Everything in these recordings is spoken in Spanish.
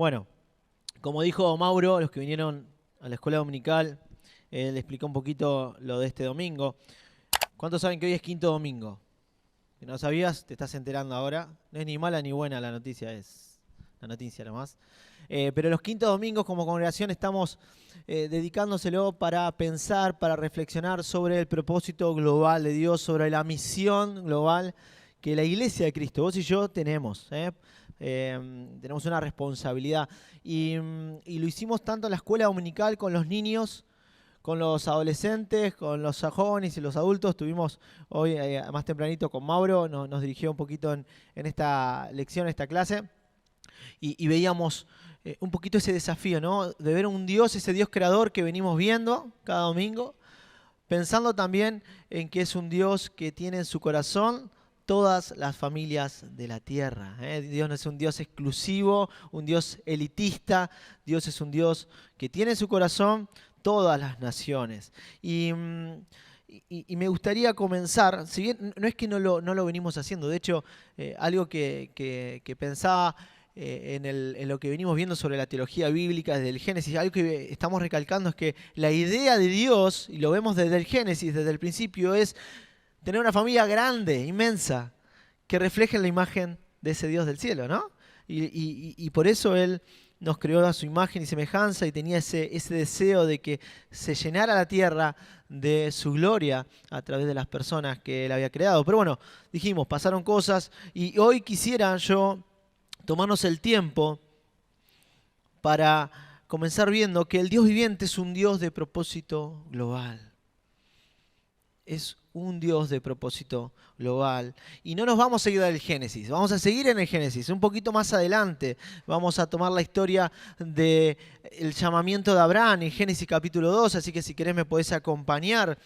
Bueno, como dijo Mauro, los que vinieron a la escuela dominical, él explicó un poquito lo de este domingo. ¿Cuántos saben que hoy es quinto domingo? Si no sabías, te estás enterando ahora. No es ni mala ni buena la noticia, es la noticia nomás. Pero los quintos domingos como congregación estamos dedicándoselo para pensar, para reflexionar sobre el propósito global de Dios, sobre la misión global que la Iglesia de Cristo, vos y yo, tenemos. Tenemos una responsabilidad. Y lo hicimos tanto en la escuela dominical con los niños, con los adolescentes, con los jóvenes y los adultos. Tuvimos hoy, más tempranito, con Mauro, nos dirigió un poquito en esta lección, esta clase, y veíamos un poquito ese desafío, ¿no? De ver un Dios, ese Dios creador que venimos viendo cada domingo, pensando también en que es un Dios que tiene en su corazón todas las familias de la tierra. Dios no es un Dios exclusivo, un Dios elitista. Dios es un Dios que tiene en su corazón todas las naciones. Y me gustaría comenzar, si bien no es que no lo venimos haciendo, de hecho, algo que pensaba en lo que venimos viendo sobre la teología bíblica desde el Génesis, algo que estamos recalcando es que la idea de Dios, y lo vemos desde el Génesis, desde el principio, es tener una familia grande, inmensa, que refleje la imagen de ese Dios del cielo, ¿no? Y por eso Él nos creó a su imagen y semejanza y tenía ese deseo de que se llenara la tierra de su gloria a través de las personas que Él había creado. Pero bueno, dijimos, pasaron cosas y hoy quisiera yo tomarnos el tiempo para comenzar viendo que el Dios viviente es un Dios de propósito global. Es un Dios de propósito global. Y no nos vamos a ir del Génesis, vamos a seguir en el Génesis. Un poquito más adelante vamos a tomar la historia del llamamiento de Abraham en Génesis capítulo 2, así que si querés me podés acompañar.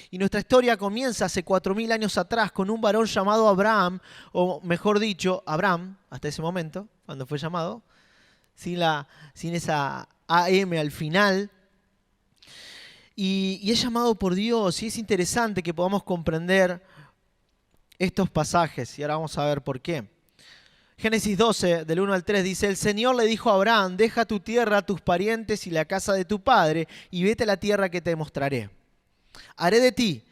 Y nuestra historia comienza hace 4000 años atrás con un varón llamado Abraham, o mejor dicho, Abram, hasta ese momento, cuando fue llamado, sin esa AM al final. Y es llamado por Dios, y es interesante que podamos comprender estos pasajes, y ahora vamos a ver por qué. Génesis 12, del 1 al 3, dice: el Señor le dijo a Abraham, deja tu tierra, tus parientes y la casa de tu padre, y vete a la tierra que te mostraré. Haré de ti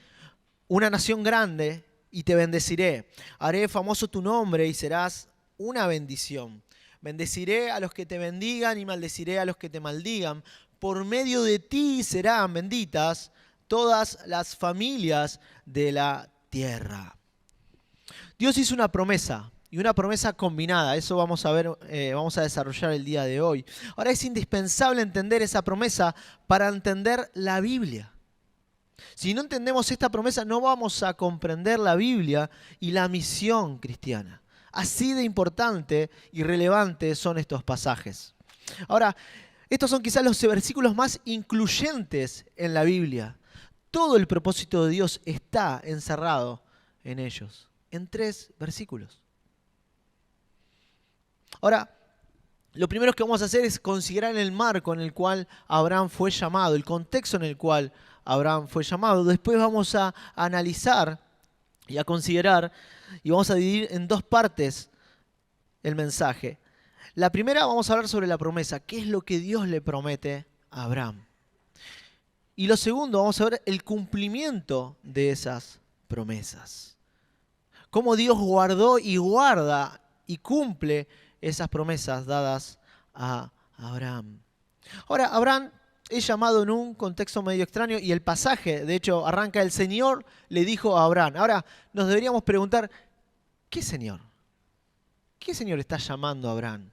una nación grande, y te bendeciré. Haré famoso tu nombre, y serás una bendición. Bendeciré a los que te bendigan, y maldeciré a los que te maldigan. Por medio de ti serán benditas todas las familias de la tierra. Dios hizo una promesa, y una promesa combinada. Eso vamos a ver, vamos a desarrollar el día de hoy. Ahora es indispensable entender esa promesa para entender la Biblia. Si no entendemos esta promesa, no vamos a comprender la Biblia y la misión cristiana. Así de importante y relevante son estos pasajes. Ahora, estos son quizás los versículos más incluyentes en la Biblia. Todo el propósito de Dios está encerrado en ellos, en 3 versículos. Ahora, lo primero que vamos a hacer es considerar el marco en el cual Abraham fue llamado, el contexto en el cual Abraham fue llamado. Después vamos a analizar y a considerar, y vamos a dividir en 2 partes el mensaje. La primera, vamos a hablar sobre la promesa. ¿Qué es lo que Dios le promete a Abraham? Y lo segundo, vamos a ver el cumplimiento de esas promesas. Cómo Dios guardó y guarda y cumple esas promesas dadas a Abraham. Ahora, Abraham es llamado en un contexto medio extraño y el pasaje, de hecho, arranca: el Señor le dijo a Abraham. Ahora, nos deberíamos preguntar, ¿qué Señor? ¿Qué Señor está llamando a Abraham?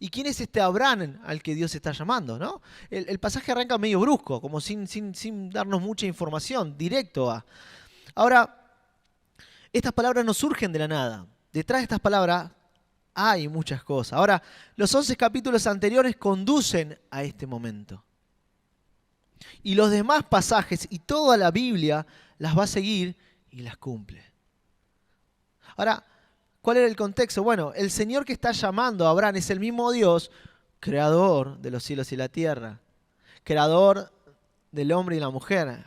¿Y quién es este Abraham al que Dios está llamando, ¿no? El pasaje arranca medio brusco, como sin darnos mucha información, directo a. Ahora, estas palabras no surgen de la nada. Detrás de estas palabras hay muchas cosas. Ahora, los 11 capítulos anteriores conducen a este momento. Y los demás pasajes y toda la Biblia las va a seguir y las cumple. Ahora, ¿cuál era el contexto? Bueno, el Señor que está llamando a Abraham es el mismo Dios, creador de los cielos y la tierra, creador del hombre y la mujer,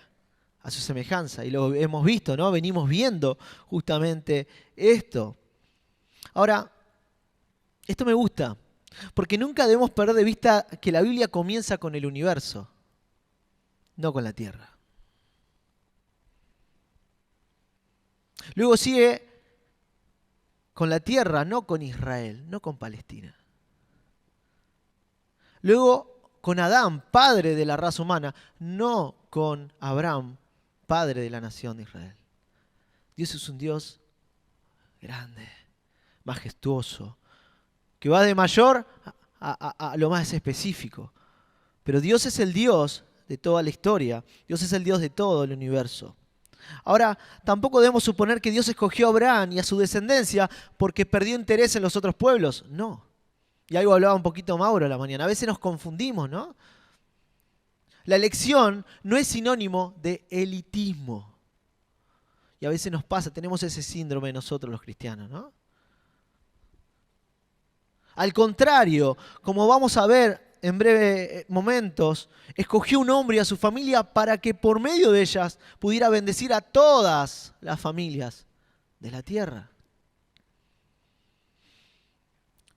a su semejanza. Y lo hemos visto, ¿no? Venimos viendo justamente esto. Ahora, esto me gusta, Porque nunca debemos perder de vista que la Biblia comienza con el universo, no con la tierra. Luego sigue con la tierra, no con Israel, no con Palestina. Luego con Adán, padre de la raza humana, no con Abraham, padre de la nación de Israel. Dios es un Dios grande, majestuoso, que va de mayor a lo más específico. Pero Dios es el Dios de toda la historia. Dios es el Dios de todo el universo. Ahora, tampoco debemos suponer que Dios escogió a Abraham y a su descendencia porque perdió interés en los otros pueblos. No. Y algo hablaba un poquito Mauro a la mañana. A veces nos confundimos, ¿no? La elección no es sinónimo de elitismo. Y a veces nos pasa, tenemos ese síndrome nosotros los cristianos, ¿no? Al contrario, como vamos a ver en breves momentos, escogió un hombre y a su familia para que por medio de ellas pudiera bendecir a todas las familias de la tierra.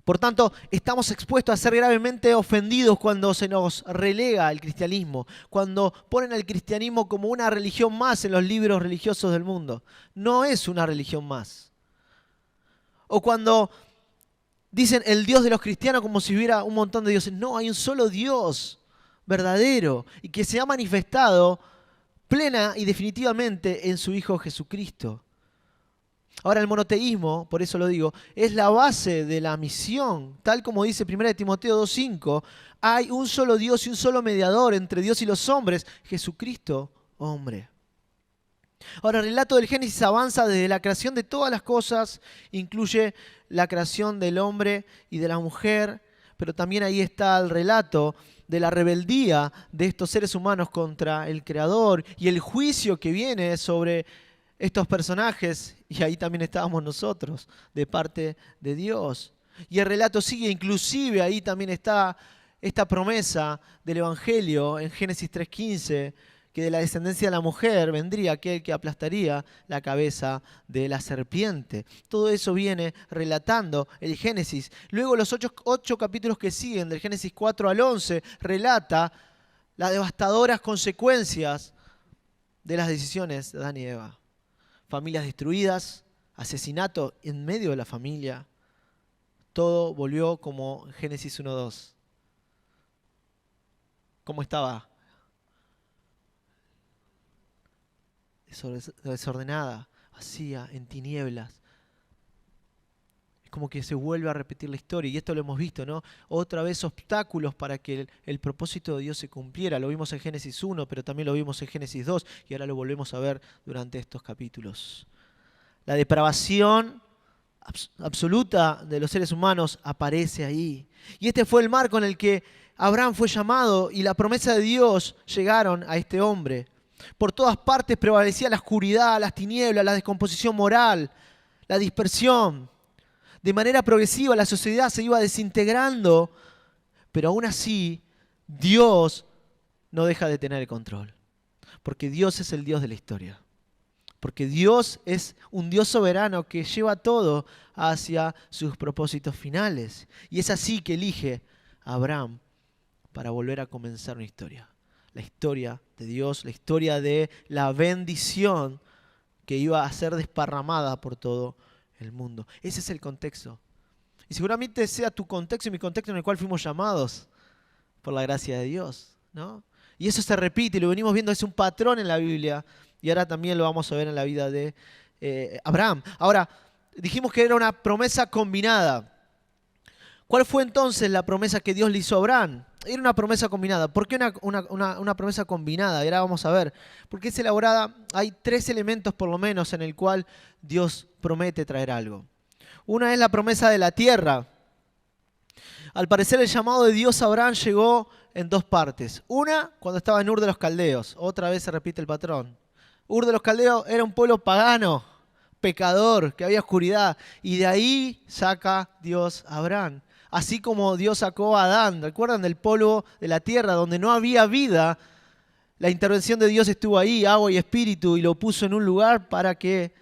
Por tanto, estamos expuestos a ser gravemente ofendidos cuando se nos relega el cristianismo, cuando ponen al cristianismo como una religión más en los libros religiosos del mundo. No es una religión más. O cuando dicen el Dios de los cristianos como si hubiera un montón de dioses. No, hay un solo Dios verdadero y que se ha manifestado plena y definitivamente en su Hijo Jesucristo. Ahora, el monoteísmo, por eso lo digo, es la base de la misión. Tal como dice 1 Timoteo 2:5, hay un solo Dios y un solo mediador entre Dios y los hombres, Jesucristo, hombre. Ahora, el relato del Génesis avanza desde la creación de todas las cosas, incluye la creación del hombre y de la mujer, pero también ahí está el relato de la rebeldía de estos seres humanos contra el Creador y el juicio que viene sobre estos personajes, y ahí también estábamos nosotros, de parte de Dios. Y el relato sigue, inclusive ahí también está esta promesa del Evangelio en Génesis 3:15, que de la descendencia de la mujer vendría aquel que aplastaría la cabeza de la serpiente. Todo eso viene relatando el Génesis. Luego los ocho capítulos que siguen, del Génesis 4 al 11, relata las devastadoras consecuencias de las decisiones de Adán y Eva. Familias destruidas, asesinato en medio de la familia. Todo volvió como Génesis 1:2. ¿Cómo estaba? Desordenada, vacía, en tinieblas. Es como que se vuelve a repetir la historia, y esto lo hemos visto, ¿no? Otra vez obstáculos para que el propósito de Dios se cumpliera. Lo vimos en Génesis 1, pero también lo vimos en Génesis 2, y ahora lo volvemos a ver durante estos capítulos. La depravación absoluta de los seres humanos aparece ahí. Y este fue el marco en el que Abraham fue llamado y la promesa de Dios llegaron a este hombre. Por todas partes prevalecía la oscuridad, las tinieblas, la descomposición moral, la dispersión. De manera progresiva la sociedad se iba desintegrando, pero aún así Dios no deja de tener el control. Porque Dios es el Dios de la historia. Porque Dios es un Dios soberano que lleva todo hacia sus propósitos finales. Y es así que elige a Abraham para volver a comenzar una historia. La historia de Dios, la historia de la bendición que iba a ser desparramada por todo el mundo. Ese es el contexto. Y seguramente sea tu contexto y mi contexto en el cual fuimos llamados por la gracia de Dios, ¿no? Y eso se repite, y lo venimos viendo, es un patrón en la Biblia, y ahora también lo vamos a ver en la vida de Abraham. Ahora, dijimos que era una promesa combinada. ¿Cuál fue entonces la promesa que Dios le hizo a Abraham? Era una promesa combinada. ¿Por qué una promesa combinada? Y ahora vamos a ver. Porque es elaborada, hay 3 elementos por lo menos en el cual Dios promete traer algo. Una es la promesa de la tierra. Al parecer el llamado de Dios a Abraham llegó en 2 partes. Una, cuando estaba en Ur de los Caldeos. Otra vez se repite el patrón. Ur de los Caldeos era un pueblo pagano, pecador, que había oscuridad. Y de ahí saca Dios a Abraham. Así como Dios sacó a Adán, ¿recuerdan? Del polvo de la tierra, donde no había vida. La intervención de Dios estuvo ahí, agua y espíritu, y lo puso en un lugar para que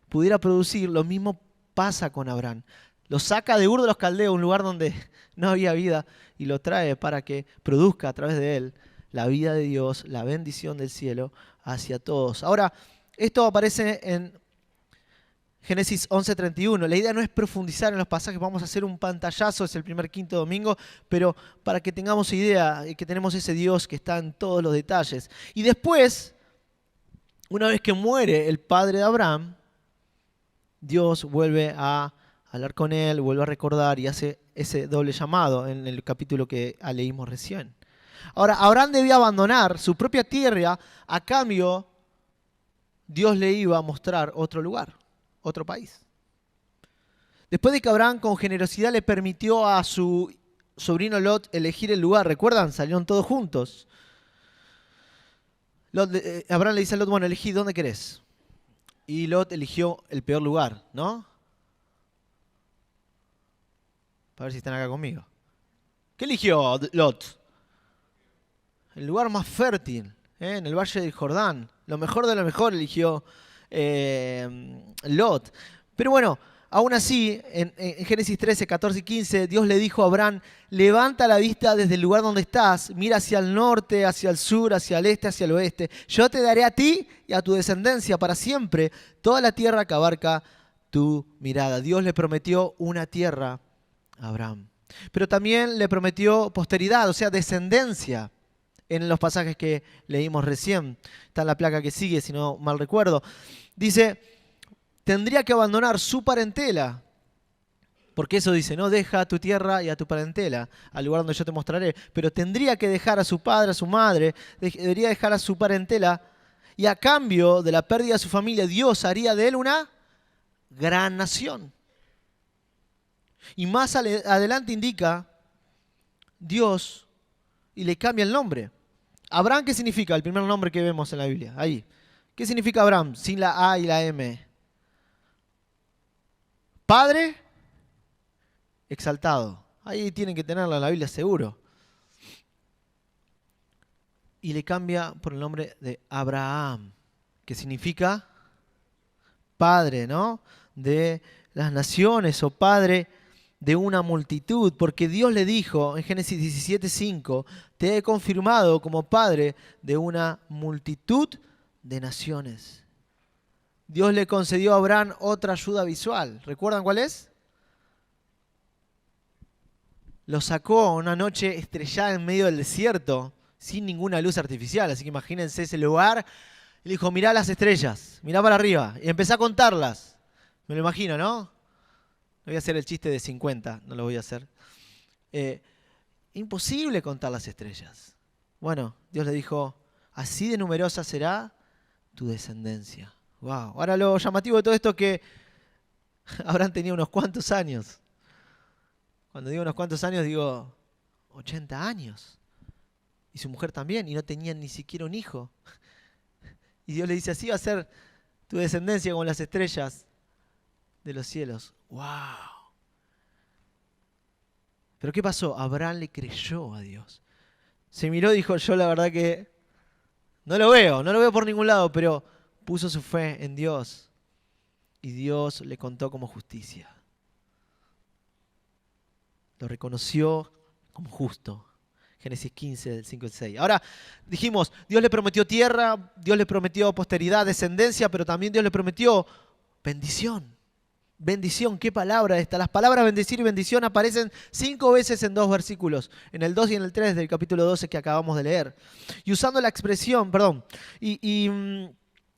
pudiera producir. Lo mismo pasa con Abraham. Lo saca de Ur de los Caldeos, un lugar donde no había vida y lo trae para que produzca a través de él la vida de Dios, la bendición del cielo hacia todos. Ahora, esto aparece en Génesis 11:31. La idea no es profundizar en los pasajes, vamos a hacer un pantallazo, es el primer quinto domingo, pero para que tengamos idea que tenemos ese Dios que está en todos los detalles. Y después, una vez que muere el padre de Abraham, Dios vuelve a hablar con él, vuelve a recordar y hace ese doble llamado en el capítulo que leímos recién. Ahora, Abraham debía abandonar su propia tierra, a cambio Dios le iba a mostrar otro lugar, otro país. Después de que Abraham con generosidad le permitió a su sobrino Lot elegir el lugar, ¿recuerdan? Salieron todos juntos. Abraham le dice a Lot, bueno, elegí dónde querés. Y Lot eligió el peor lugar, ¿no? Para ver si están acá conmigo. ¿Qué eligió Lot? El lugar más fértil, en el Valle del Jordán. Lo mejor de lo mejor eligió Lot. Pero bueno, aún así, en Génesis 13, 14 y 15, Dios le dijo a Abraham, levanta la vista desde el lugar donde estás, mira hacia el norte, hacia el sur, hacia el este, hacia el oeste. Yo te daré a ti y a tu descendencia para siempre toda la tierra que abarca tu mirada. Dios le prometió una tierra a Abraham. Pero también le prometió posteridad, o sea, descendencia. En los pasajes que leímos recién. Está en la placa que sigue, si no mal recuerdo. Dice, tendría que abandonar su parentela. Porque eso dice, no, deja a tu tierra y a tu parentela, al lugar donde yo te mostraré. Pero tendría que dejar a su padre, a su madre, debería dejar a su parentela. Y a cambio de la pérdida de su familia, Dios haría de él una gran nación. Y más adelante indica Dios y le cambia el nombre. Abraham, ¿qué significa? El primer nombre que vemos en la Biblia. Ahí. ¿Qué significa Abraham? Sin la A y la M. Padre exaltado. Ahí tienen que tenerla en la Biblia seguro. Y le cambia por el nombre de Abraham, que significa padre, ¿no? De las naciones o padre de una multitud, porque Dios le dijo en Génesis 17:5, te he confirmado como padre de una multitud de naciones. Dios le concedió a Abraham otra ayuda visual. ¿Recuerdan cuál es? Lo sacó una noche estrellada en medio del desierto, sin ninguna luz artificial, así que imagínense ese lugar. Y le dijo, mirá las estrellas, mirá para arriba, y empezá a contarlas. Me lo imagino, ¿no? No voy a hacer el chiste de 50, no lo voy a hacer. Imposible contar las estrellas. Bueno, Dios le dijo, así de numerosa será tu descendencia. Wow. Ahora lo llamativo de todo esto es que Abraham tenía unos cuantos años. Cuando digo unos cuantos años, digo 80 años. Y su mujer también, y no tenían ni siquiera un hijo. Y Dios le dice, así va a ser tu descendencia como las estrellas de los cielos. ¡Wow! Pero ¿qué pasó? Abraham le creyó a Dios. Se miró y dijo, yo la verdad que no lo veo por ningún lado, pero puso su fe en Dios. Y Dios le contó como justicia. Lo reconoció como justo. Génesis 15, del 5 al 6. Ahora dijimos, Dios le prometió tierra, Dios le prometió posteridad, descendencia, pero también Dios le prometió bendición. Bendición, ¿qué palabra esta? Las palabras bendecir y bendición aparecen 5 veces en 2 versículos, en el 2 y en el 3 del capítulo 12 que acabamos de leer. Y usando la expresión, y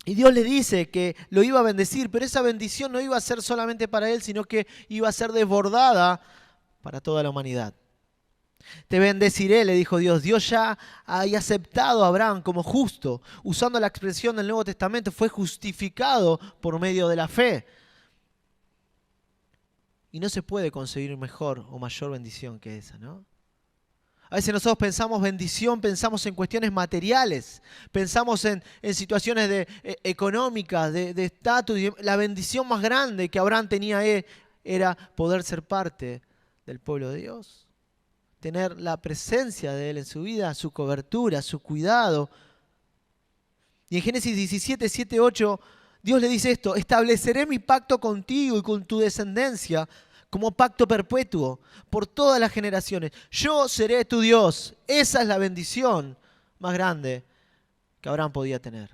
Dios le dice que lo iba a bendecir, pero esa bendición no iba a ser solamente para él, sino que iba a ser desbordada para toda la humanidad. Te bendeciré, le dijo Dios. Dios ya había aceptado a Abraham como justo. Usando la expresión del Nuevo Testamento, fue justificado por medio de la fe. Y no se puede conseguir mejor o mayor bendición que esa, ¿no? A veces nosotros pensamos bendición, pensamos en cuestiones materiales, pensamos en situaciones económicas, de estatus. La bendición más grande que Abraham tenía era poder ser parte del pueblo de Dios. Tener la presencia de Él en su vida, su cobertura, su cuidado. Y en Génesis 17, 7, 8, Dios le dice esto, estableceré mi pacto contigo y con tu descendencia como pacto perpetuo por todas las generaciones. Yo seré tu Dios. Esa es la bendición más grande que Abraham podía tener.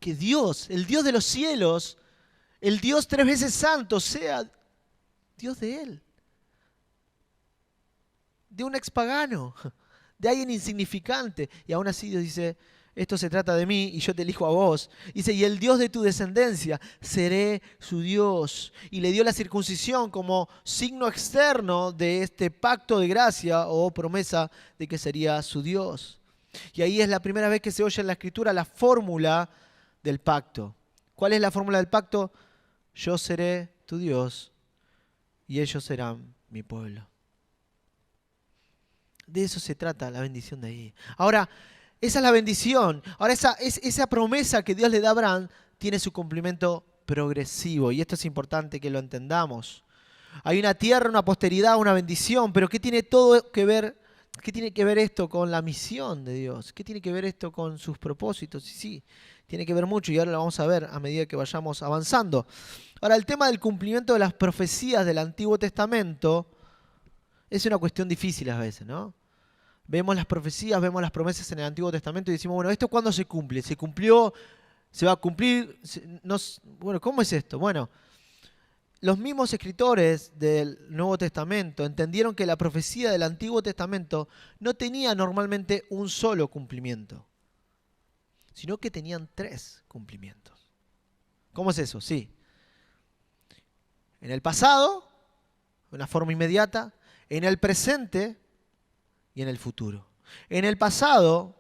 Que Dios, el Dios de los cielos, el Dios 3 veces santo, sea Dios de él. De un expagano, de alguien insignificante. Y aún así Dios dice, esto se trata de mí y yo te elijo a vos. Dice, y el Dios de tu descendencia, seré su Dios. Y le dio la circuncisión como signo externo de este pacto de gracia o promesa de que sería su Dios. Y ahí es la primera vez que se oye en la Escritura la fórmula del pacto. ¿Cuál es la fórmula del pacto? Yo seré tu Dios y ellos serán mi pueblo. De eso se trata la bendición de ahí. Ahora, esa es la bendición. Ahora, esa promesa que Dios le da a Abraham tiene su cumplimiento progresivo. Y esto es importante que lo entendamos. Hay una tierra, una posteridad, una bendición, pero ¿qué tiene todo que ver? ¿Qué tiene que ver esto con la misión de Dios? ¿Qué tiene que ver esto con sus propósitos? Y sí, tiene que ver mucho y ahora lo vamos a ver a medida que vayamos avanzando. Ahora, el tema del cumplimiento de las profecías del Antiguo Testamento es una cuestión difícil a veces, ¿no? Vemos las profecías, vemos las promesas en el Antiguo Testamento y decimos, bueno, ¿esto cuándo se cumple? ¿Se cumplió? ¿Se va a cumplir? Bueno, ¿cómo es esto? Bueno, los mismos escritores del Nuevo Testamento entendieron que la profecía del Antiguo Testamento no tenía normalmente un solo cumplimiento, sino que tenían 3 cumplimientos. ¿Cómo es eso? Sí. En el pasado, de una forma inmediata, en el presente y en el futuro. En el pasado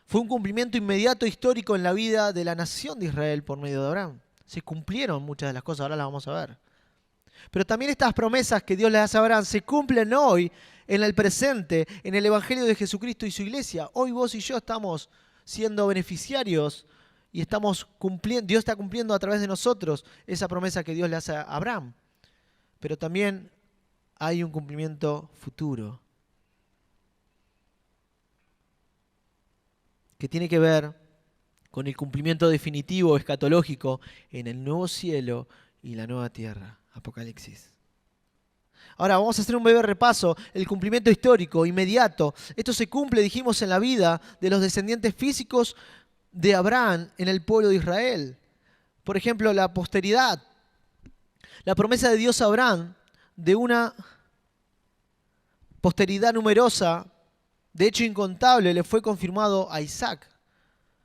fue un cumplimiento inmediato histórico en la vida de la nación de Israel por medio de Abraham. Se cumplieron muchas de las cosas, ahora las vamos a ver. Pero también estas promesas que Dios le hace a Abraham se cumplen hoy en el presente, en el Evangelio de Jesucristo y su iglesia. Hoy vos y yo estamos siendo beneficiarios y estamos cumpliendo, Dios está cumpliendo a través de nosotros esa promesa que Dios le hace a Abraham. Pero también hay un cumplimiento futuro que tiene que ver con el cumplimiento definitivo escatológico en el nuevo cielo y la nueva tierra. Apocalipsis. Ahora vamos a hacer un breve repaso. El cumplimiento histórico, inmediato. Esto se cumple, dijimos, en la vida de los descendientes físicos de Abraham en el pueblo de Israel. Por ejemplo, la posteridad. La promesa de Dios a Abraham de una posteridad numerosa, de hecho incontable, le fue confirmado a Isaac.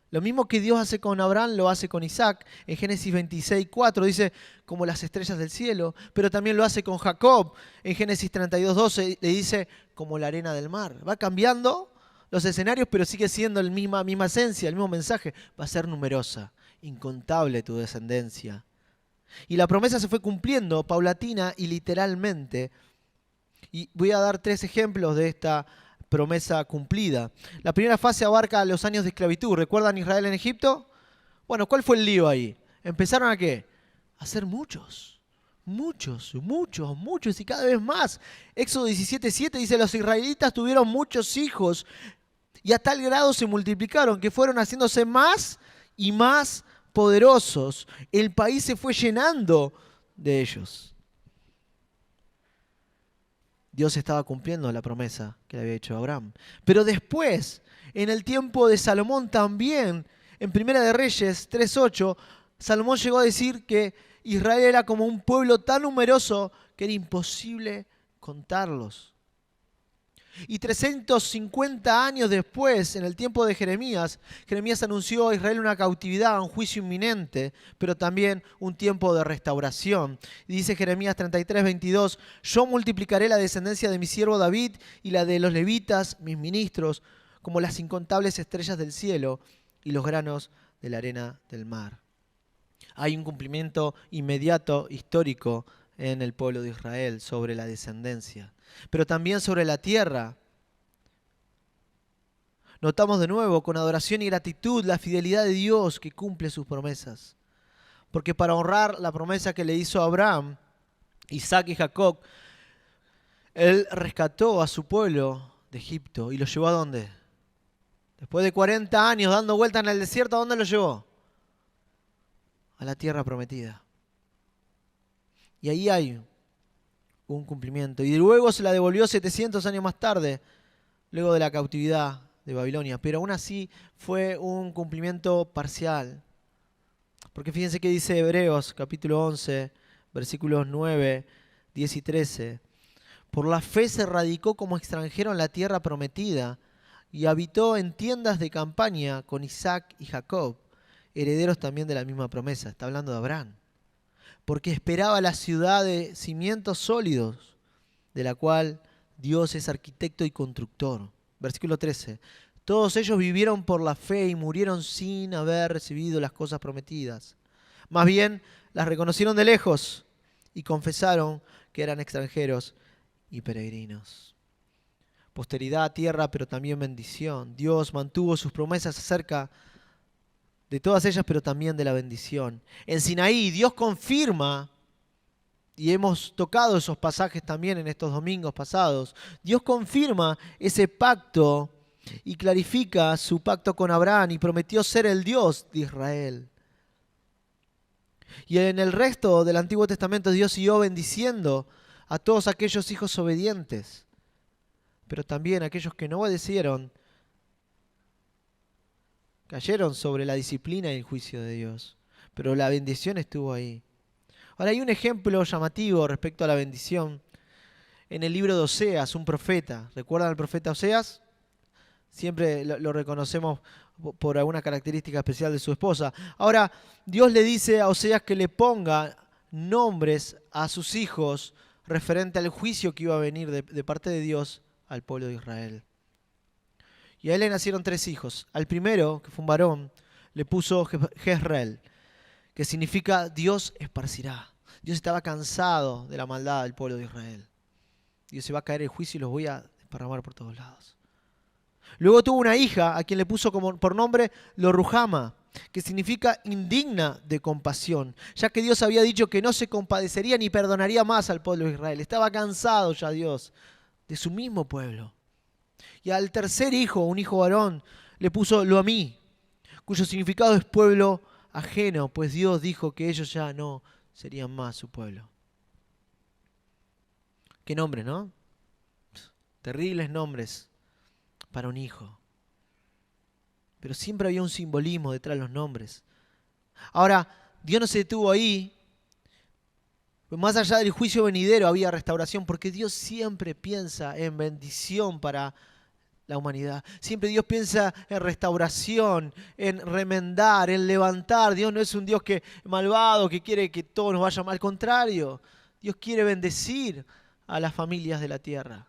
Lo mismo que Dios hace con Abraham, lo hace con Isaac. En Génesis 26:4 dice, como las estrellas del cielo. Pero también lo hace con Jacob. En Génesis 32:12 le dice, como la arena del mar. Va cambiando los escenarios, pero sigue siendo la misma esencia, el mismo mensaje. Va a ser numerosa, incontable tu descendencia. Y la promesa se fue cumpliendo paulatina y literalmente. Y voy a dar 3 ejemplos de esta promesa cumplida. La primera fase abarca los años de esclavitud. ¿Recuerdan Israel en Egipto? Bueno, ¿cuál fue el lío ahí? Empezaron a ¿qué? A ser muchos y cada vez más. Éxodo 17:7 dice, los israelitas tuvieron muchos hijos y a tal grado se multiplicaron que fueron haciéndose más y más poderosos. El país se fue llenando de ellos. Dios estaba cumpliendo la promesa que le había hecho a Abraham. Pero después, en el tiempo de Salomón también, en Primera de Reyes 3:8, Salomón llegó a decir que Israel era como un pueblo tan numeroso que era imposible contarlos. Y 350 años después, en el tiempo de Jeremías, Jeremías anunció a Israel una cautividad, un juicio inminente, pero también un tiempo de restauración. Y dice Jeremías 33:22, yo multiplicaré la descendencia de mi siervo David y la de los levitas, mis ministros, como las incontables estrellas del cielo y los granos de la arena del mar. Hay un cumplimiento inmediato, histórico, en el pueblo de Israel sobre la descendencia, pero también sobre la tierra. Notamos de nuevo con adoración y gratitud la fidelidad de Dios que cumple sus promesas. Porque para honrar la promesa que le hizo a Abraham, Isaac y Jacob, Él rescató a su pueblo de Egipto y lo llevó ¿a dónde? Después de 40 años dando vueltas en el desierto, ¿a dónde lo llevó? A la tierra prometida. Y ahí hay un cumplimiento. Y luego se la devolvió 700 años más tarde, luego de la cautividad de Babilonia. Pero aún así fue un cumplimiento parcial. Porque fíjense que dice Hebreos capítulo 11, versículos 9, 10 y 13. Por la fe se radicó como extranjero en la tierra prometida y habitó en tiendas de campaña con Isaac y Jacob, herederos también de la misma promesa. Está hablando de Abraham. Porque esperaba la ciudad de cimientos sólidos, de la cual Dios es arquitecto y constructor. Versículo 13. Todos ellos vivieron por la fe y murieron sin haber recibido las cosas prometidas. Más bien, las reconocieron de lejos y confesaron que eran extranjeros y peregrinos. Posteridad, tierra, pero también bendición. Dios mantuvo sus promesas acerca de todas ellas, pero también de la bendición. En Sinaí, Dios confirma, y hemos tocado esos pasajes también en estos domingos pasados, Dios confirma ese pacto y clarifica su pacto con Abraham y prometió ser el Dios de Israel. Y en el resto del Antiguo Testamento Dios siguió bendiciendo a todos aquellos hijos obedientes, pero también aquellos que no obedecieron cayeron sobre la disciplina y el juicio de Dios. Pero la bendición estuvo ahí. Ahora hay un ejemplo llamativo respecto a la bendición en el libro de Oseas, un profeta. ¿Recuerdan al profeta Oseas? Siempre lo reconocemos por alguna característica especial de su esposa. Ahora, Dios le dice a Oseas que le ponga nombres a sus hijos referente al juicio que iba a venir de parte de Dios al pueblo de Israel. Y a él le nacieron 3 hijos. Al primero, que fue un varón, le puso Jezreel, que significa Dios esparcirá. Dios estaba cansado de la maldad del pueblo de Israel. Dios se va a caer el juicio y los voy a desparramar por todos lados. Luego tuvo una hija a quien le puso por nombre Lo-Ruhama, que significa indigna de compasión, ya que Dios había dicho que no se compadecería ni perdonaría más al pueblo de Israel. Estaba cansado ya Dios de su mismo pueblo. Y al tercer hijo, un hijo varón, le puso Lo-Amí, cuyo significado es pueblo ajeno, pues Dios dijo que ellos ya no serían más su pueblo. Qué nombre, ¿no? Terribles nombres para un hijo. Pero siempre había un simbolismo detrás de los nombres. Ahora, Dios no se detuvo ahí. Más allá del juicio venidero había restauración, porque Dios siempre piensa en bendición para la humanidad. Siempre Dios piensa en restauración, en remendar, en levantar. Dios no es un Dios malvado que quiere que todo nos vaya mal. Al contrario, Dios quiere bendecir a las familias de la tierra.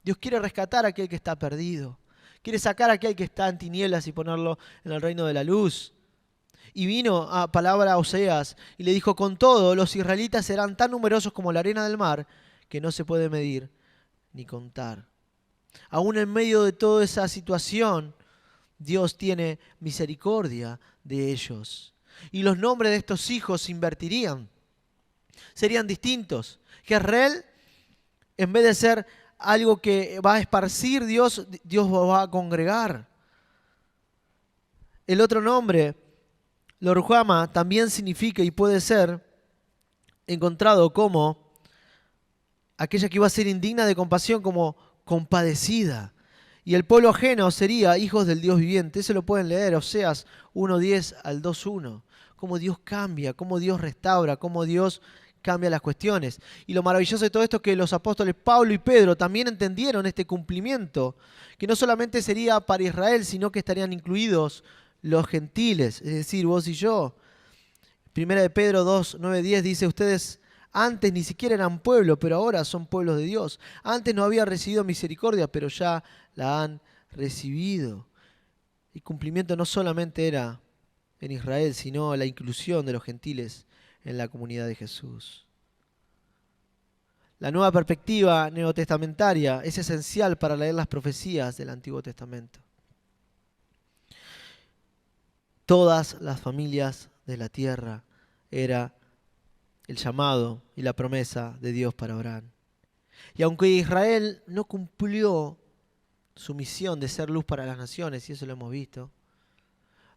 Dios quiere rescatar a aquel que está perdido. Quiere sacar a aquel que está en tinieblas y ponerlo en el reino de la luz. Y vino a palabra a Oseas y le dijo: con todo, los israelitas serán tan numerosos como la arena del mar, que no se puede medir ni contar. Aún en medio de toda esa situación, Dios tiene misericordia de ellos. Y los nombres de estos hijos se invertirían. Serían distintos. Jezreel, en vez de ser algo que va a esparcir Dios va a congregar. El otro nombre, Lo-Ruhama, también significa y puede ser encontrado como aquella que iba a ser indigna de compasión, como compadecida. Y el pueblo ajeno sería hijos del Dios viviente. Eso lo pueden leer, Oseas 1:10 al 2:1. Cómo Dios cambia, cómo Dios restaura, cómo Dios cambia las cuestiones. Y lo maravilloso de todo esto es que los apóstoles Pablo y Pedro también entendieron este cumplimiento, que no solamente sería para Israel, sino que estarían incluidos los gentiles, es decir, vos y yo. Primera de Pedro 2:9-10 dice: ustedes antes ni siquiera eran pueblo, pero ahora son pueblos de Dios. Antes no habían recibido misericordia, pero ya la han recibido. El cumplimiento no solamente era en Israel, sino la inclusión de los gentiles en la comunidad de Jesús. La nueva perspectiva neotestamentaria es esencial para leer las profecías del Antiguo Testamento. Todas las familias de la tierra era el llamado y la promesa de Dios para Abraham. Y aunque Israel no cumplió su misión de ser luz para las naciones, y eso lo hemos visto,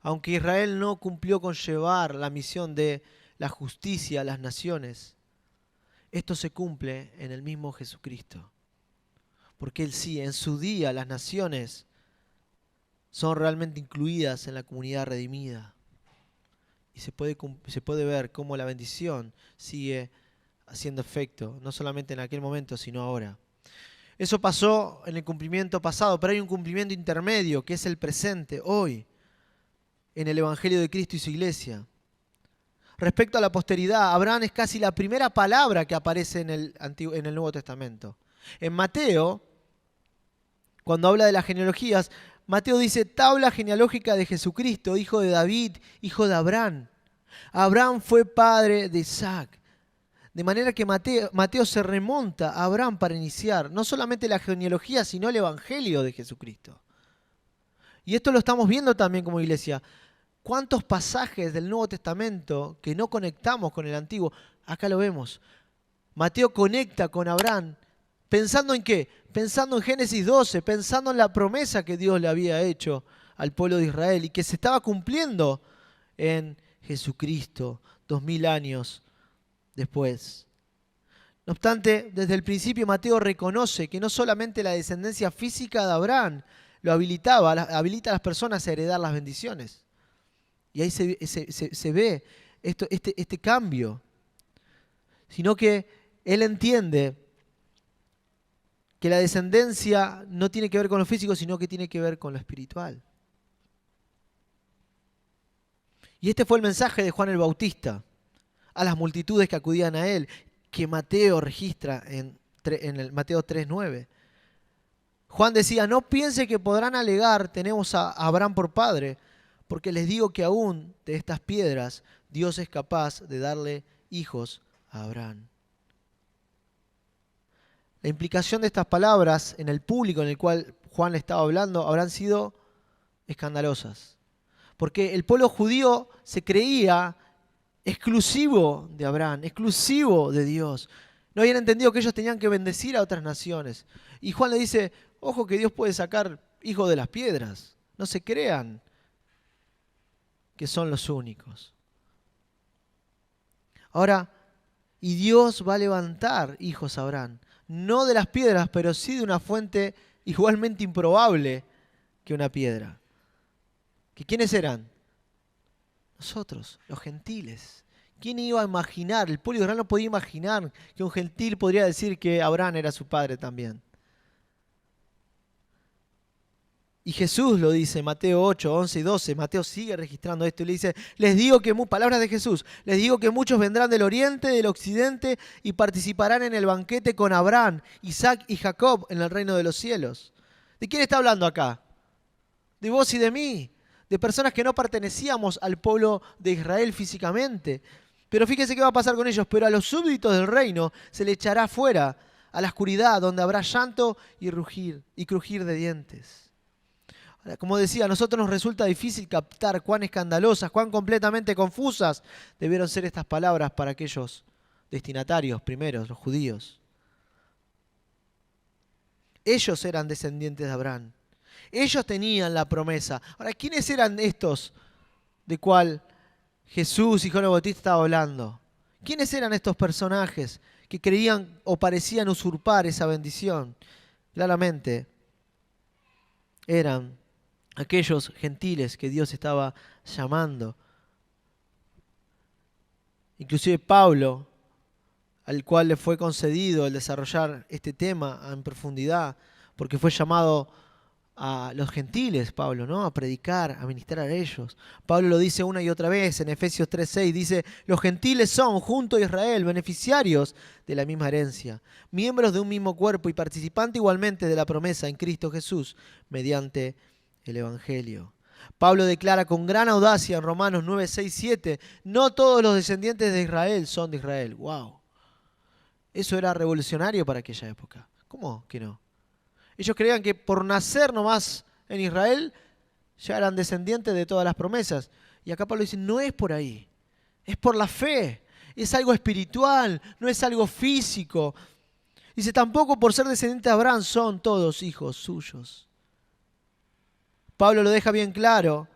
aunque Israel no cumplió con llevar la misión de la justicia a las naciones, esto se cumple en el mismo Jesucristo. Porque Él sí, en su día las naciones son realmente incluidas en la comunidad redimida. Y se puede ver cómo la bendición sigue haciendo efecto, no solamente en aquel momento, sino ahora. Eso pasó en el cumplimiento pasado, pero hay un cumplimiento intermedio, que es el presente, hoy, en el Evangelio de Cristo y su iglesia. Respecto a la posteridad, Abraham es casi la primera palabra que aparece en el Nuevo Testamento. En Mateo, cuando habla de las genealogías, Mateo dice, tabla genealógica de Jesucristo, hijo de David, hijo de Abraham. Abraham fue padre de Isaac. De manera que Mateo se remonta a Abraham para iniciar no solamente la genealogía, sino el Evangelio de Jesucristo. Y esto lo estamos viendo también como iglesia. ¿Cuántos pasajes del Nuevo Testamento que no conectamos con el Antiguo? Acá lo vemos. Mateo conecta con Abraham. ¿Pensando en qué? Pensando en Génesis 12, pensando en la promesa que Dios le había hecho al pueblo de Israel y que se estaba cumpliendo en Jesucristo 2000 años después. No obstante, desde el principio Mateo reconoce que no solamente la descendencia física de Abraham lo habilita a las personas a heredar las bendiciones. Y ahí se ve este cambio. Sino que él entiende que la descendencia no tiene que ver con lo físico, sino que tiene que ver con lo espiritual. Y este fue el mensaje de Juan el Bautista a las multitudes que acudían a él, que Mateo registra en el Mateo 3:9. Juan decía, no piense que podrán alegar, tenemos a Abraham por padre, porque les digo que aún de estas piedras Dios es capaz de darle hijos a Abraham. La implicación de estas palabras en el público en el cual Juan le estaba hablando habrán sido escandalosas. Porque el pueblo judío se creía exclusivo de Abraham, exclusivo de Dios. No habían entendido que ellos tenían que bendecir a otras naciones. Y Juan le dice, ojo que Dios puede sacar hijos de las piedras. No se crean que son los únicos. Ahora, y Dios va a levantar hijos a Abraham. No de las piedras, pero sí de una fuente igualmente improbable que una piedra. ¿Que quiénes eran? Nosotros, los gentiles. ¿Quién iba a imaginar? El pueblo de Israel no podía imaginar que un gentil podría decir que Abraham era su padre también. Y Jesús lo dice en Mateo 8, 11 y 12. Mateo sigue registrando esto y le dice, les digo que, palabras de Jesús, les digo que muchos vendrán del oriente, del occidente y participarán en el banquete con Abraham, Isaac y Jacob en el reino de los cielos. ¿De quién está hablando acá? De vos y de mí, de personas que no pertenecíamos al pueblo de Israel físicamente. Pero fíjense qué va a pasar con ellos. Pero a los súbditos del reino se le echará fuera, a la oscuridad, donde habrá llanto y crujir de dientes. Como decía, a nosotros nos resulta difícil captar cuán escandalosas, cuán completamente confusas debieron ser estas palabras para aquellos destinatarios primeros, los judíos. Ellos eran descendientes de Abraham. Ellos tenían la promesa. Ahora, ¿quiénes eran estos de cual Jesús y Juan el Bautista estaban hablando? ¿Quiénes eran estos personajes que creían o parecían usurpar esa bendición? Claramente eran aquellos gentiles que Dios estaba llamando. Inclusive Pablo, al cual le fue concedido el desarrollar este tema en profundidad, porque fue llamado a los gentiles, Pablo, ¿no? A predicar, a ministrar a ellos. Pablo lo dice una y otra vez en Efesios 3:6, dice, los gentiles son, junto a Israel, beneficiarios de la misma herencia, miembros de un mismo cuerpo y participantes igualmente de la promesa en Cristo Jesús, mediante el Evangelio. Pablo declara con gran audacia en Romanos 9, 6, 7, no todos los descendientes de Israel son de Israel. ¡Wow! Eso era revolucionario para aquella época. ¿Cómo que no? Ellos creían que por nacer nomás en Israel ya eran descendientes de todas las promesas. Y acá Pablo dice, no es por ahí, es por la fe, es algo espiritual, no es algo físico. Dice, tampoco por ser descendiente de Abraham son todos hijos suyos. Pablo lo deja bien claro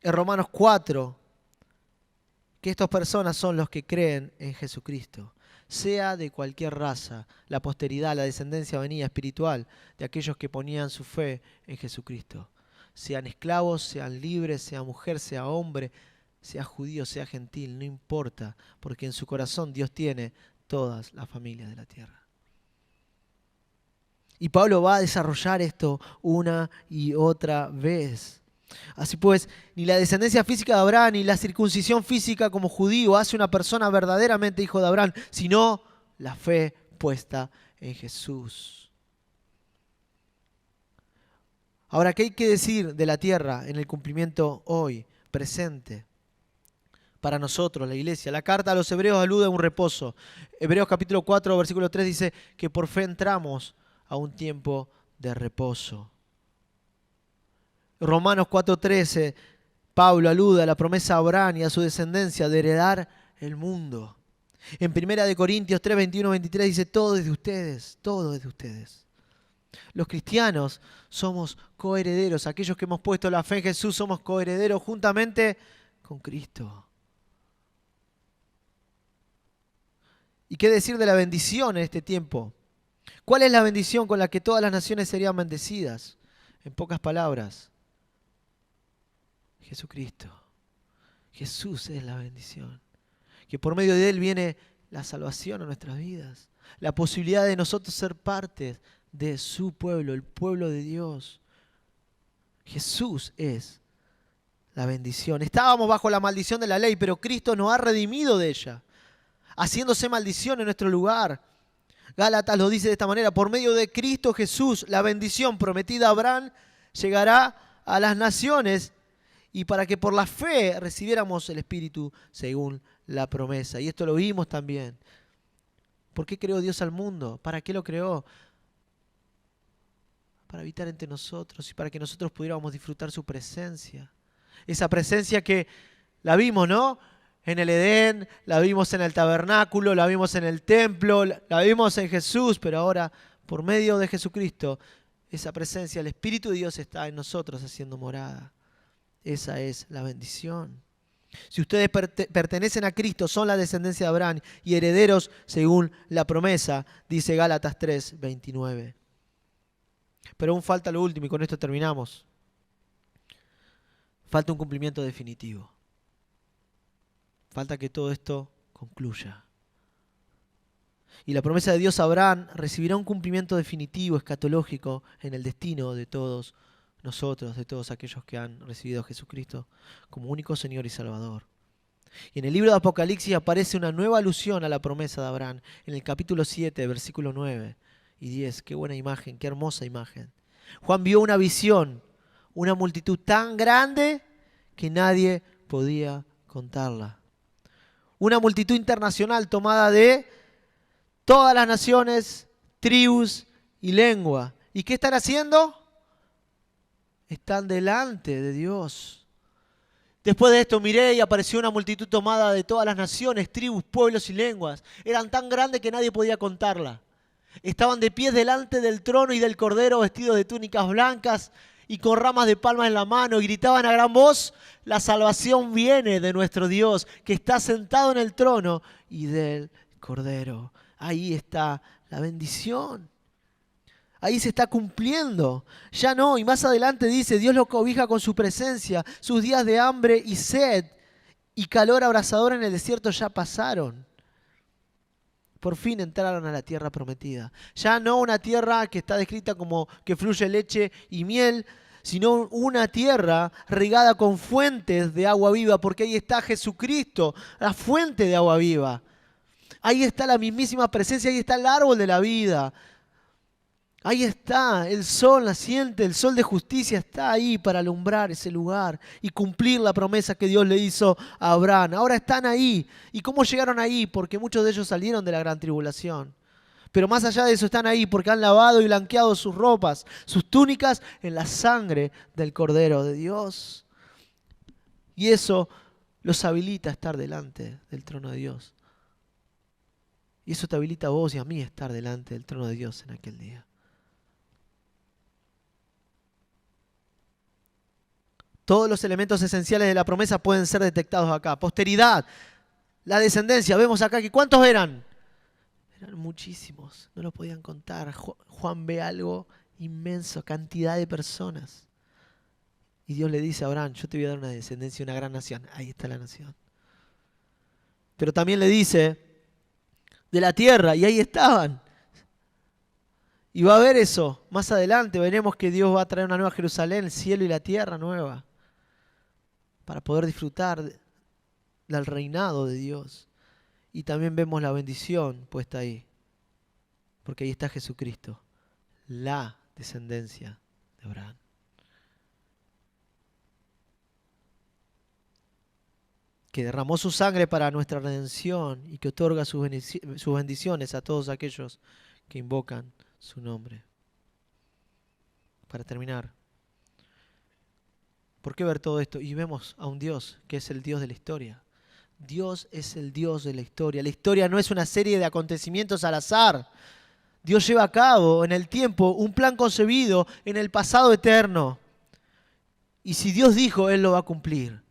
en Romanos 4, que estas personas son los que creen en Jesucristo. sea de cualquier raza, la posteridad, la descendencia venida espiritual de aquellos que ponían su fe en Jesucristo. Sean esclavos, sean libres, sea mujer, sea hombre, sea judío, sea gentil, no importa, porque en su corazón Dios tiene todas las familias de la tierra. Y Pablo va a desarrollar esto una y otra vez. Así pues, ni la descendencia física de Abraham, ni la circuncisión física como judío hace una persona verdaderamente hijo de Abraham, sino la fe puesta en Jesús. Ahora, ¿qué hay que decir de la tierra en el cumplimiento hoy, presente? Para nosotros, la iglesia. La carta a los hebreos alude a un reposo. Hebreos capítulo 4, versículo 3 dice que por fe entramos a un tiempo de reposo. Romanos 4:13, Pablo alude a la promesa a Abraham y a su descendencia de heredar el mundo. En 1 Corintios 3, 21, 23 dice, todo es de ustedes, todo es de ustedes. Los cristianos somos coherederos, aquellos que hemos puesto la fe en Jesús somos coherederos juntamente con Cristo. ¿Y qué decir de la bendición en este tiempo? ¿Cuál es la bendición con la que todas las naciones serían bendecidas? En pocas palabras, Jesucristo. Jesús es la bendición. Que por medio de Él viene la salvación a nuestras vidas. La posibilidad de nosotros ser parte de su pueblo, el pueblo de Dios. Jesús es la bendición. Estábamos bajo la maldición de la ley, pero Cristo nos ha redimido de ella, haciéndose maldición en nuestro lugar. Gálatas lo dice de esta manera, por medio de Cristo Jesús, la bendición prometida a Abraham llegará a las naciones y para que por la fe recibiéramos el Espíritu según la promesa. Y esto lo vimos también. ¿Por qué creó Dios al mundo? ¿Para qué lo creó? Para habitar entre nosotros y para que nosotros pudiéramos disfrutar su presencia. Esa presencia que la vimos, ¿no? En el Edén, la vimos en el tabernáculo, la vimos en el templo, la vimos en Jesús, pero ahora, por medio de Jesucristo, esa presencia, el Espíritu de Dios está en nosotros haciendo morada. Esa es la bendición. Si ustedes pertenecen a Cristo, son la descendencia de Abraham y herederos según la promesa, dice Gálatas 3, 29. Pero aún falta lo último y con esto terminamos. Falta un cumplimiento definitivo. Falta que todo esto concluya. Y la promesa de Dios a Abraham recibirá un cumplimiento definitivo, escatológico, en el destino de todos nosotros, de todos aquellos que han recibido a Jesucristo como único Señor y Salvador. Y en el libro de Apocalipsis aparece una nueva alusión a la promesa de Abraham, en el capítulo 7, versículo 9 y 10. Qué buena imagen, qué hermosa imagen. Juan vio una visión, una multitud tan grande que nadie podía contarla. Una multitud internacional tomada de todas las naciones, tribus y lengua. ¿Y qué están haciendo? Están delante de Dios. Después de esto miré y apareció una multitud tomada de todas las naciones, tribus, pueblos y lenguas. Eran tan grandes que nadie podía contarla. Estaban de pie delante del trono y del Cordero, vestidos de túnicas blancas y con ramas de palma en la mano, y gritaban a gran voz, la salvación viene de nuestro Dios, que está sentado en el trono, y del Cordero. Ahí está la bendición. Ahí se está cumpliendo. Ya no, y más adelante dice, Dios los cobija con su presencia. Sus días de hambre y sed y calor abrasador en el desierto ya pasaron. Por fin entraron a la tierra prometida. Ya no una tierra que está descrita como que fluye leche y miel, sino una tierra regada con fuentes de agua viva, porque ahí está Jesucristo, la fuente de agua viva. Ahí está la mismísima presencia, ahí está el árbol de la vida. Ahí está el sol naciente, el sol de justicia está ahí para alumbrar ese lugar y cumplir la promesa que Dios le hizo a Abraham. Ahora están ahí. ¿Y cómo llegaron ahí? Porque muchos de ellos salieron de la gran tribulación. Pero más allá de eso están ahí porque han lavado y blanqueado sus ropas, sus túnicas en la sangre del Cordero de Dios. Y eso los habilita a estar delante del trono de Dios. Y eso te habilita a vos y a mí a estar delante del trono de Dios en aquel día. Todos los elementos esenciales de la promesa pueden ser detectados acá. Posteridad, la descendencia. Vemos acá que ¿cuántos eran? Eran muchísimos, no lo podían contar. Juan ve algo inmenso, cantidad de personas. Y Dios le dice a Abraham, yo te voy a dar una descendencia, una gran nación. Ahí está la nación. Pero también le dice, de la tierra, y ahí estaban. Y va a haber eso. Más adelante veremos que Dios va a traer una nueva Jerusalén, el cielo y la tierra nueva, para poder disfrutar del reinado de Dios. Y también vemos la bendición puesta ahí, porque ahí está Jesucristo, la descendencia de Abraham. Que derramó su sangre para nuestra redención y que otorga sus bendiciones a todos aquellos que invocan su nombre. Para terminar, ¿por qué ver todo esto? Y vemos a un Dios que es el Dios de la historia. Dios es el Dios de la historia. La historia no es una serie de acontecimientos al azar. Dios lleva a cabo en el tiempo un plan concebido en el pasado eterno. Y si Dios dijo, Él lo va a cumplir.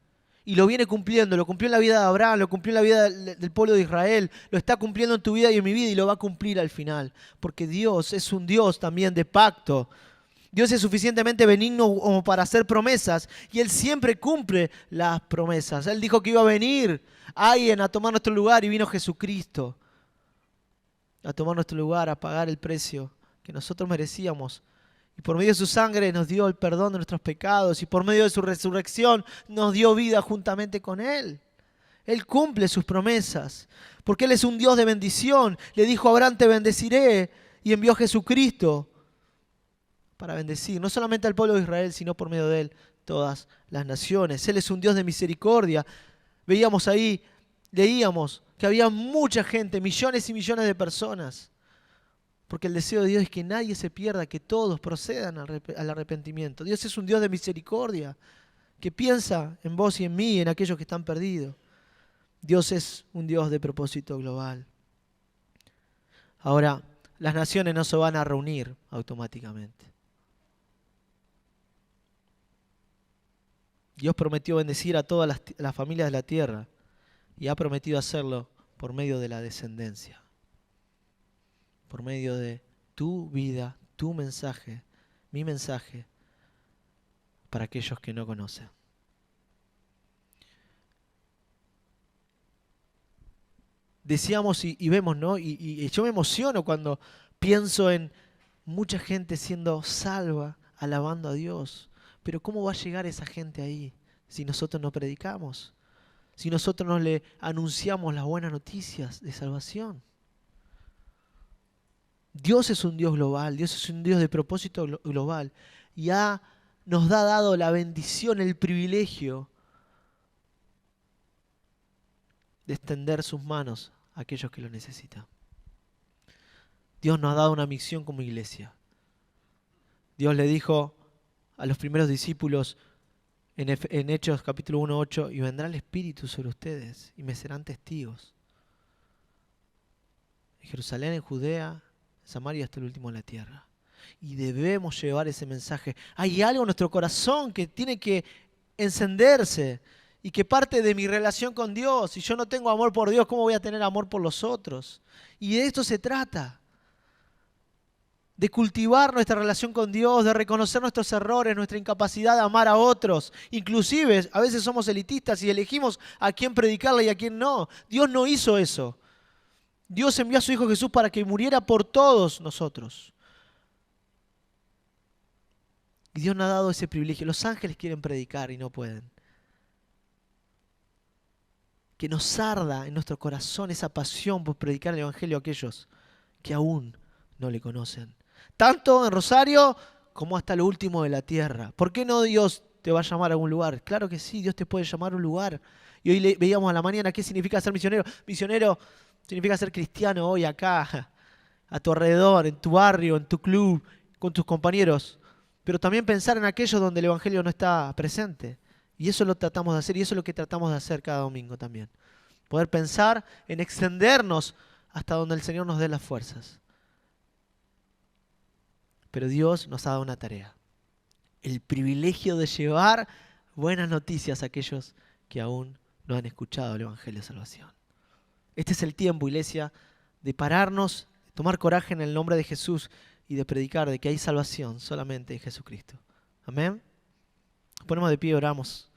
Y lo viene cumpliendo, lo cumplió en la vida de Abraham, lo cumplió en la vida del pueblo de Israel, lo está cumpliendo en tu vida y en mi vida y lo va a cumplir al final. Porque Dios es un Dios también de pacto. Dios es suficientemente benigno como para hacer promesas y Él siempre cumple las promesas. Él dijo que iba a venir alguien a tomar nuestro lugar y vino Jesucristo a tomar nuestro lugar, a pagar el precio que nosotros merecíamos. Y por medio de su sangre nos dio el perdón de nuestros pecados y por medio de su resurrección nos dio vida juntamente con Él. Él cumple sus promesas porque Él es un Dios de bendición. Le dijo a Abraham, te bendeciré, y envió a Jesucristo para bendecir, no solamente al pueblo de Israel, sino por medio de Él, todas las naciones. Él es un Dios de misericordia. Veíamos ahí, leíamos que había mucha gente, millones y millones de personas. Porque el deseo de Dios es que nadie se pierda, que todos procedan al arrepentimiento. Dios es un Dios de misericordia, que piensa en vos y en mí, en aquellos que están perdidos. Dios es un Dios de propósito global. Ahora, las naciones no se van a reunir automáticamente. Dios prometió bendecir a todas las familias de la tierra y ha prometido hacerlo por medio de la descendencia, por medio de tu vida, tu mensaje, mi mensaje, para aquellos que no conocen. Decíamos y vemos, ¿no? Y yo me emociono cuando pienso en mucha gente siendo salva, alabando a Dios. Pero ¿cómo va a llegar esa gente ahí si nosotros no predicamos? Si nosotros no le anunciamos las buenas noticias de salvación. Dios es un Dios global, Dios es un Dios de propósito global y nos ha dado la bendición, el privilegio de extender sus manos a aquellos que lo necesitan. Dios nos ha dado una misión como iglesia. Dios le dijo a los primeros discípulos en Hechos capítulo 1:8, y vendrá el Espíritu sobre ustedes y me serán testigos. En Jerusalén, en Judea, en Samaria, hasta el último de la tierra. Y debemos llevar ese mensaje. Hay algo en nuestro corazón que tiene que encenderse y que parte de mi relación con Dios. Si yo no tengo amor por Dios, ¿cómo voy a tener amor por los otros? Y de esto se trata. De cultivar nuestra relación con Dios, de reconocer nuestros errores, nuestra incapacidad de amar a otros. Inclusive, a veces somos elitistas y elegimos a quién predicarle y a quién no. Dios no hizo eso. Dios envió a su Hijo Jesús para que muriera por todos nosotros. Y Dios nos ha dado ese privilegio. Los ángeles quieren predicar y no pueden. Que nos arda en nuestro corazón esa pasión por predicar el Evangelio a aquellos que aún no le conocen. Tanto en Rosario como hasta lo último de la tierra. ¿Por qué no Dios te va a llamar a algún lugar? Claro que sí, Dios te puede llamar a un lugar. Y hoy veíamos a la mañana qué significa ser misionero. Misionero significa ser cristiano hoy acá, a tu alrededor, en tu barrio, en tu club, con tus compañeros. Pero también pensar en aquellos donde el Evangelio no está presente. Y eso lo tratamos de hacer y eso es lo que tratamos de hacer cada domingo también. Poder pensar en extendernos hasta donde el Señor nos dé las fuerzas. Pero Dios nos ha dado una tarea. El privilegio de llevar buenas noticias a aquellos que aún no han escuchado el Evangelio de Salvación. Este es el tiempo, iglesia, de pararnos, de tomar coraje en el nombre de Jesús y de predicar de que hay salvación solamente en Jesucristo. Amén. Nos ponemos de pie y oramos.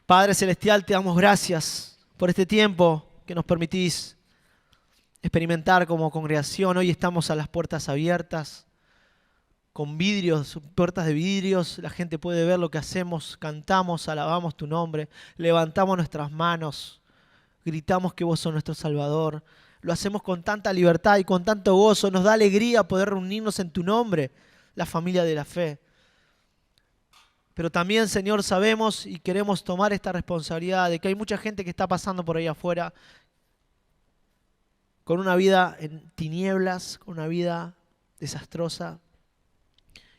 Padre Celestial, te damos gracias por este tiempo que nos permitís experimentar como congregación. Hoy estamos a las puertas abiertas, con vidrios, puertas de vidrios. La gente puede ver lo que hacemos, cantamos, alabamos tu nombre, levantamos nuestras manos, gritamos que vos sos nuestro Salvador. Lo hacemos con tanta libertad y con tanto gozo. Nos da alegría poder reunirnos en tu nombre, la familia de la fe. Pero también, Señor, sabemos y queremos tomar esta responsabilidad de que hay mucha gente que está pasando por ahí afuera con una vida en tinieblas, con una vida desastrosa,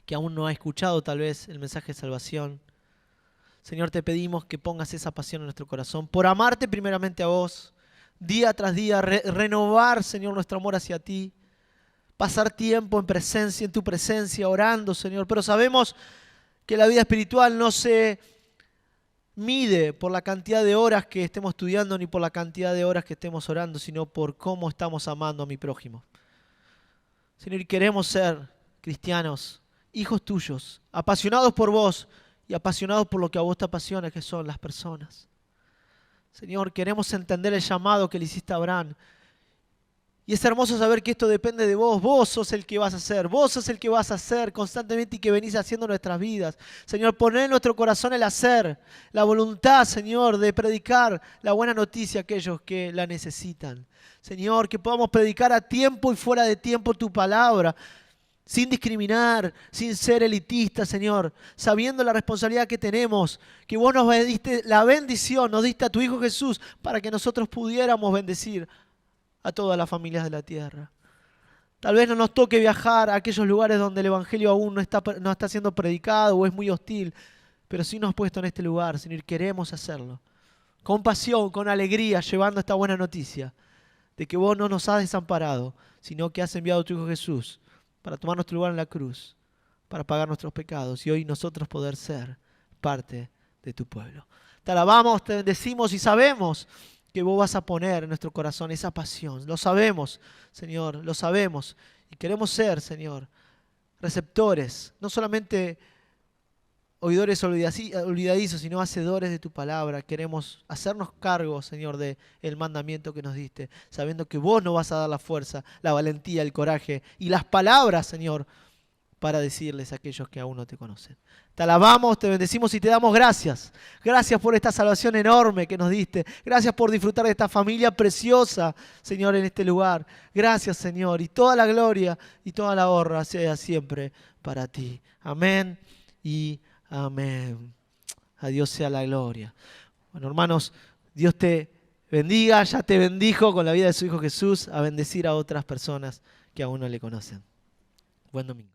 que aún no ha escuchado tal vez el mensaje de salvación. Señor, te pedimos que pongas esa pasión en nuestro corazón, por amarte primeramente a vos, día tras día, renovar, Señor, nuestro amor hacia ti, pasar tiempo en presencia, en tu presencia, orando, Señor. Pero sabemos que la vida espiritual no se mide por la cantidad de horas que estemos estudiando ni por la cantidad de horas que estemos orando, sino por cómo estamos amando a mi prójimo. Señor, y queremos ser cristianos, hijos tuyos, apasionados por vos y apasionados por lo que a vos te apasiona, que son las personas. Señor, queremos entender el llamado que le hiciste a Abraham. Y es hermoso saber que esto depende de vos. Vos sos el que vas a hacer. Vos sos el que vas a hacer constantemente y que venís haciendo nuestras vidas. Señor, poné en nuestro corazón el hacer, la voluntad, Señor, de predicar la buena noticia a aquellos que la necesitan. Señor, que podamos predicar a tiempo y fuera de tiempo tu palabra, sin discriminar, sin ser elitistas, Señor, sabiendo la responsabilidad que tenemos, que vos nos diste la bendición, nos diste a tu Hijo Jesús para que nosotros pudiéramos bendecir a todas las familias de la tierra. Tal vez no nos toque viajar a aquellos lugares donde el Evangelio aún no está siendo predicado o es muy hostil, pero sí nos has puesto en este lugar, Señor, queremos hacerlo. Con pasión, con alegría, llevando esta buena noticia de que vos no nos has desamparado, sino que has enviado a tu Hijo Jesús para tomar nuestro lugar en la cruz, para pagar nuestros pecados y hoy nosotros poder ser parte de tu pueblo. Te alabamos, te bendecimos y sabemos que vos vas a poner en nuestro corazón esa pasión. Lo sabemos, Señor, lo sabemos. Y queremos ser, Señor, receptores, no solamente oidores olvidadizos, sino hacedores de tu palabra. Queremos hacernos cargo, Señor, del mandamiento que nos diste, sabiendo que vos nos vas a dar la fuerza, la valentía, el coraje y las palabras, Señor, para decirles a aquellos que aún no te conocen. Te alabamos, te bendecimos y te damos gracias. Gracias por esta salvación enorme que nos diste. Gracias por disfrutar de esta familia preciosa, Señor, en este lugar. Gracias, Señor. Y toda la gloria y toda la honra sea siempre para ti. Amén y amén. A Dios sea la gloria. Bueno, hermanos, Dios te bendiga. Ya te bendijo con la vida de su Hijo Jesús a bendecir a otras personas que aún no le conocen. Buen domingo.